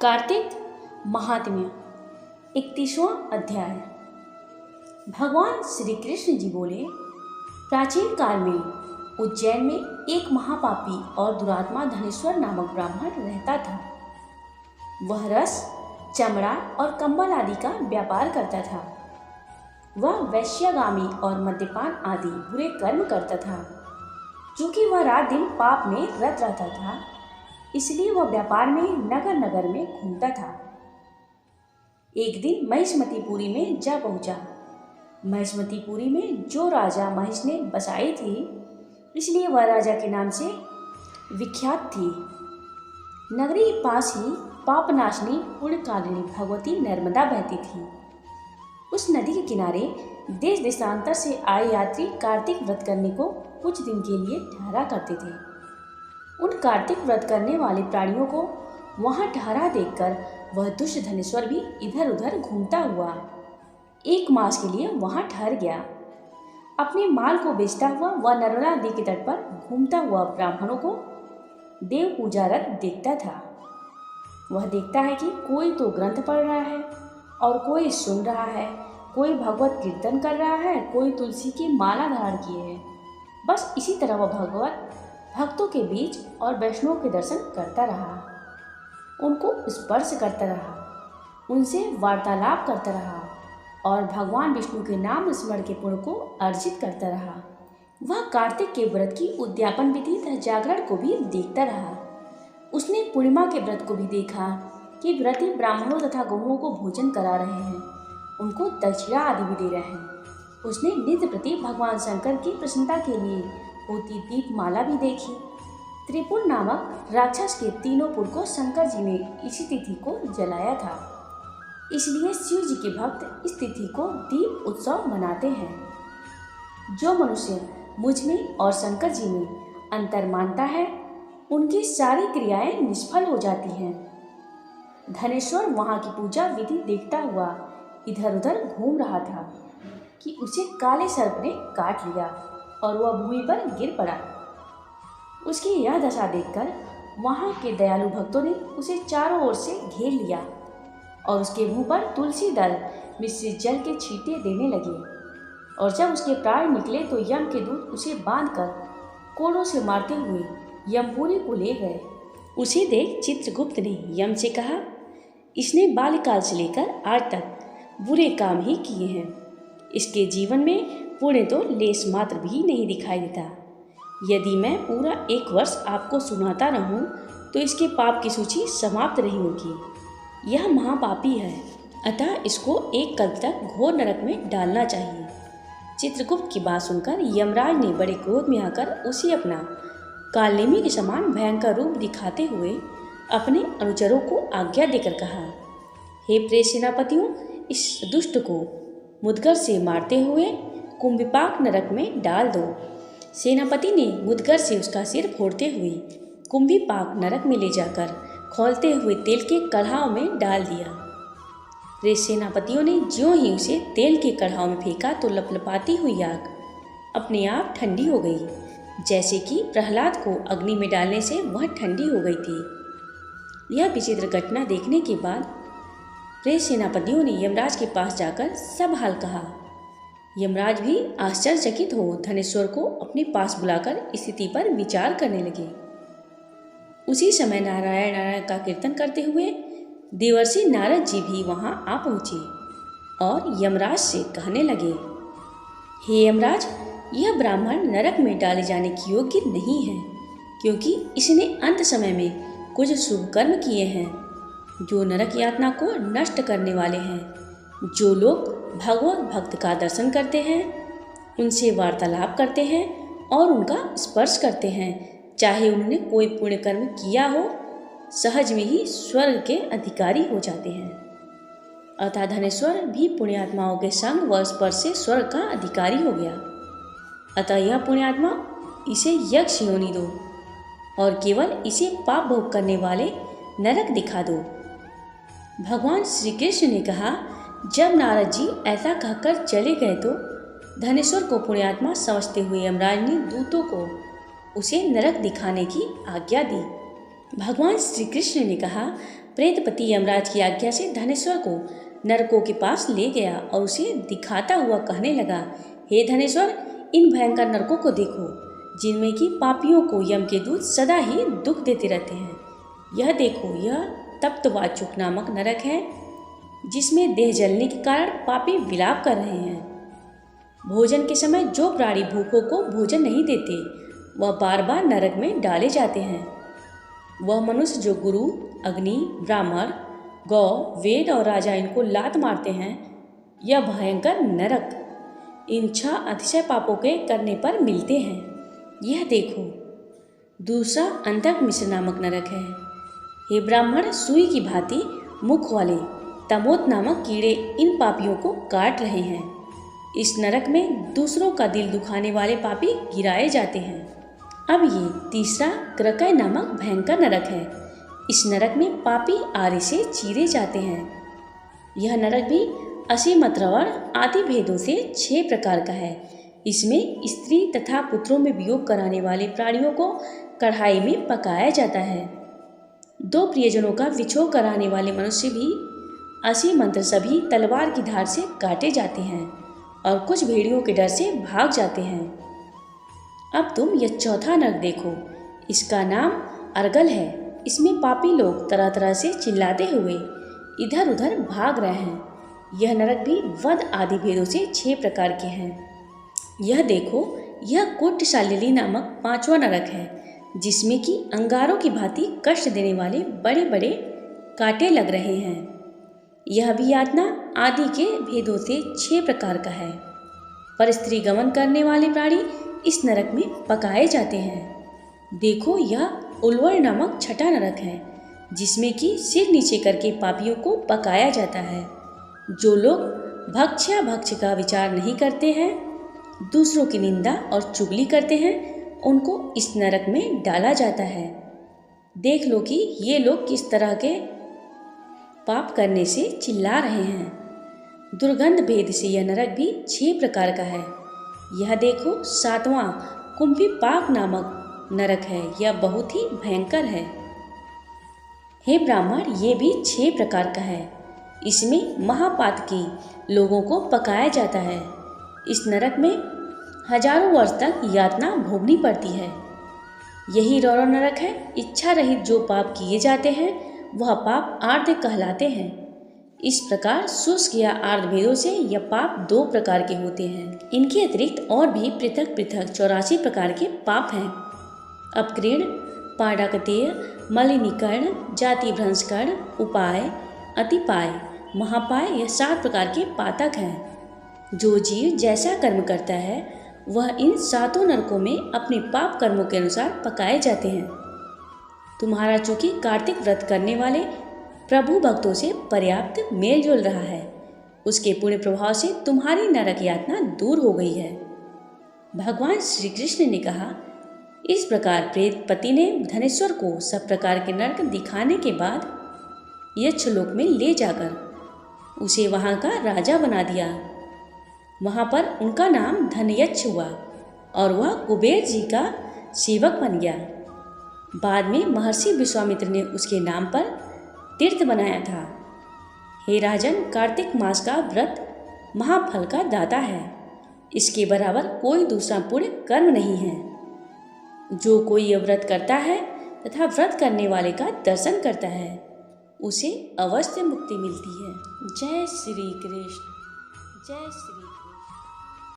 कार्तिक महात्म्य 31वां अध्याय। भगवान श्री कृष्ण जी बोले, प्राचीन काल में उज्जैन में एक महापापी और दुरात्मा धनेश्वर नामक ब्राह्मण रहता था। वह रस, चमड़ा और कंबल आदि का व्यापार करता था। वह वैश्यगामी और मद्यपान आदि बुरे कर्म करता था। चूंकि वह रात दिन पाप में रत रहता था, इसलिए वह व्यापार में नगर नगर में घूमता था। एक दिन महिष्मतीपुरी में जा पहुंचा। महिष्मतीपुरी में जो राजा महिष ने बसाई थी, इसलिए वह राजा के नाम से विख्यात थी। नगरी के पास ही पापनाशनी पुण्यकालिनी भगवती नर्मदा बहती थी। उस नदी के किनारे देश देशांतर से आए यात्री कार्तिक व्रत करने को कुछ दिन के लिए ठहरा करते थे। उन कार्तिक व्रत करने वाले प्राणियों को वहां ठहरा देखकर वह दुष्ट धनेश्वर भी इधर उधर घूमता हुआ 1 मास के लिए वहां ठहर गया। अपने माल को बेचता हुआ वह नर्मदा नदी के तट पर घूमता हुआ ब्राह्मणों को देव पूजारत देखता था। वह देखता है कि कोई तो ग्रंथ पढ़ रहा है और कोई सुन रहा है, कोई भगवत कीर्तन कर रहा है, कोई तुलसी की माला धारण किए है। बस इसी तरह वह भगवत भक्तों के बीच और वैष्णवों के दर्शन करता रहा, उनको स्पर्श करता रहा, उनसे वार्तालाप करता रहा और भगवान विष्णु के नाम स्मरण के पुण्य को अर्जित करता रहा। वह कार्तिक के व्रत की उद्यापन विधि तथा जागरण को भी देखता रहा। उसने पूर्णिमा के व्रत को भी देखा कि व्रती ब्राह्मणों तथा गौओं को भोजन करा रहे हैं, उनको दक्षिणा आदि भी दे रहे हैं। उसने नित्य प्रति भगवान शंकर की प्रसन्नता के लिए होती दीपमाला भी देखी। त्रिपुर नामक राक्षस के 3 पुर को शंकर जी ने इसी तिथि को जलाया था, इसलिए शिव जी के भक्त इस तिथि को दीप उत्सव मनाते हैं। जो मनुष्य मुझ में और शंकर जी में अंतर मानता है, उनकी सारी क्रियाएं निष्फल हो जाती हैं। धनेश्वर वहां की पूजा विधि देखता हुआ इधर उधर घूम रहा था कि उसे काले सर्प ने काट लिया और वह भूमि पर गिर पड़ा। उसकी यह दशा देखकर वहां के दयालु भक्तों ने उसे चारों ओर से घेर लिया और उसके मुंह पर तुलसी दल मिश्रित जल के छींटे देने लगे। और जब उसके प्राण निकले तो यम के दूत उसे बांधकर कोड़ों से मारते हुए यमपुरी को ले गए। उसे देख चित्रगुप्त ने यम से कहा, इसने बाल्यकाल से लेकर आज तक बुरे काम ही किए हैं। इसके जीवन में पुण्य तो लेस मात्र भी नहीं दिखाई देता। यदि मैं पूरा 1 वर्ष आपको सुनाता रहूं, तो इसके पाप की सूची समाप्त नहीं होगी। यह महापापी है, अतः इसको 1 कल्प तक घोर नरक में डालना चाहिए। चित्रगुप्त की बात सुनकर यमराज ने बड़े क्रोध में आकर उसे अपना कालनेमी के समान भयंकर रूप दिखाते हुए अपने अनुचरों को आज्ञा देकर कहा, हे प्रिय सेनापतियों, इस दुष्ट को मुदगर से मारते हुए कुंभिपाक नरक में डाल दो। सेनापति ने मुदगर से उसका सिर फोड़ते हुए कुंभिपाक नरक में ले जाकर खौलते हुए तेल के कढ़ाव में डाल दिया। वे सेनापतियों ने ज्यों ही उसे तेल के कढ़ाव में फेंका तो लपलपाती हुई आग अपने आप ठंडी हो गई, जैसे कि प्रहलाद को अग्नि में डालने से वह ठंडी हो गई थी। यह विचित्र घटना देखने के बाद वे सेनापतियों ने यमराज के पास जाकर सब हाल कहा। यमराज भी आश्चर्यचकित हो धनेश्वर को अपने पास बुलाकर स्थिति पर विचार करने लगे। उसी समय नारायण नारायण का कीर्तन करते हुए देवर्षि नारद जी भी वहां आ पहुंचे और यमराज से कहने लगे, हे यमराज, यह ब्राह्मण नरक में डाले जाने की योग्य नहीं है, क्योंकि इसने अंत समय में कुछ शुभ कर्म किए हैं जो नरक यातना को नष्ट करने वाले हैं। जो लोग भगवत भक्त का दर्शन करते हैं, उनसे वार्तालाप करते हैं और उनका स्पर्श करते हैं, चाहे उन्होंने कोई पुण्य कर्म किया हो, सहज में ही स्वर्ग के अधिकारी हो जाते हैं। अतः धनेश्वर भी पुण्यात्माओं के संग व स्पर्श से स्वर्ग का अधिकारी हो गया। अतः यह पुण्यात्मा इसे यक्ष योनि दो और केवल इसे पाप भोग करने वाले नरक दिखा दो। भगवान श्री कृष्ण ने कहा, जब नारद जी ऐसा कहकर चले गए तो धनेश्वर को पुण्यात्मा समझते हुए यमराज ने दूतों को उसे नरक दिखाने की आज्ञा दी। भगवान श्री कृष्ण ने कहा, प्रेतपति यमराज की आज्ञा से धनेश्वर को नरकों के पास ले गया और उसे दिखाता हुआ कहने लगा, हे धनेश्वर, इन भयंकर नरकों को देखो, जिनमें कि पापियों को यम के दूत सदा ही दुख देते रहते हैं। यह देखो, यह तप्तवाचुक नामक नरक है, जिसमें देह जलने के कारण पापी विलाप कर रहे हैं। भोजन के समय जो प्राणी भूखों को भोजन नहीं देते, वह बार बार नरक में डाले जाते हैं। वह मनुष्य जो गुरु, अग्नि, ब्राह्मण, गौ, वेद और राजा इनको लात मारते हैं, यह भयंकर नरक इन 6 अतिशय पापों के करने पर मिलते हैं। यह देखो, दूसरा अंधक मिश्र नामक नरक है। हे ब्राह्मण, सुई की भांति मुख वाले तमोत नामक कीड़े इन पापियों को काट रहे हैं। इस नरक में दूसरों का दिल दुखाने वाले पापी गिराए जाते हैं। अब ये तीसरा क्रकय नामक भयंकर नरक है। इस नरक में पापी आरी से चीरे जाते हैं। यह नरक भी असीमत्रवण आदि भेदों से 6 प्रकार का है। इसमें स्त्री तथा पुत्रों में वियोग कराने वाले प्राणियों को कढ़ाई में पकाया जाता है। 2 प्रियजनों का विछोह कराने वाले मनुष्य भी असीमंत्र सभी तलवार की धार से काटे जाते हैं और कुछ भेड़ियों के डर से भाग जाते हैं। अब तुम यह चौथा नरक देखो, इसका नाम अर्गल है। इसमें पापी लोग तरह तरह से चिल्लाते हुए इधर उधर भाग रहे हैं। यह नरक भी वध आदि भेदों से 6 प्रकार के हैं। यह देखो, यह कुट्टशालिनी नामक 5वां नरक है, जिसमें कि अंगारों की भांति कष्ट देने वाले बड़े बड़े कांटे लग रहे हैं। यह भी यातना आदि के भेदों से 6 प्रकार का है। पर स्त्री गमन करने वाले प्राणी इस नरक में पकाए जाते हैं। देखो, यह उल्वर नामक 6ठा नरक है, जिसमें कि सिर नीचे करके पापियों को पकाया जाता है। जो लोग भक्ष्या भक्ष्य का विचार नहीं करते हैं, दूसरों की निंदा और चुगली करते हैं, उनको इस नरक में डाला जाता है। देख लो कि ये लोग किस तरह के पाप करने से चिल्ला रहे हैं। दुर्गंध भेद से यह नरक भी 6 प्रकार का है। यह देखो, 7वां कुंभी पाक नामक नरक है। यह बहुत ही भयंकर है। हे ब्राह्मण, ये भी 6 प्रकार का है। इसमें महापातकी लोगों को पकाया जाता है। इस नरक में हजारों वर्ष तक यातना भोगनी पड़ती है। यही रौरव नरक है। इच्छा रहित जो पाप किए जाते हैं, वह पाप आर्ध कहलाते हैं। इस प्रकार शुष्क या आर्ध भेदों से यह पाप 2 प्रकार के होते हैं। इनके अतिरिक्त और भी पृथक पृथक 84 प्रकार के पाप हैं। अपकृण, पाडाकतेय, मलिनीकर्ण, जाति भ्रंशकर्ण, उपाय, अतिपाय, महापाय, यह 7 प्रकार के पातक हैं। जो जीव जैसा कर्म करता है, वह इन 7 नरकों में अपने पाप कर्मों के अनुसार पकाए जाते हैं। तुम्हारा चूंकि कार्तिक व्रत करने वाले प्रभु भक्तों से पर्याप्त मेल जोल रहा है, उसके पुण्य प्रभाव से तुम्हारी नरक यातना दूर हो गई है। भगवान श्री कृष्ण ने कहा, इस प्रकार प्रेतपति ने धनेश्वर को सब प्रकार के नरक दिखाने के बाद यक्षलोक में ले जाकर उसे वहाँ का राजा बना दिया। वहाँ पर उनका नाम धनयक्ष हुआ और वह कुबेर जी का सेवक बन गया। बाद में महर्षि विश्वामित्र ने उसके नाम पर तीर्थ बनाया था। हे राजन, कार्तिक मास का व्रत महाफल का दाता है। इसके बराबर कोई दूसरा पुण्य कर्म नहीं है। जो कोई यह व्रत करता है तथा व्रत करने वाले का दर्शन करता है, उसे अवश्य मुक्ति मिलती है। जय श्री कृष्ण, जय श्री कृष्ण।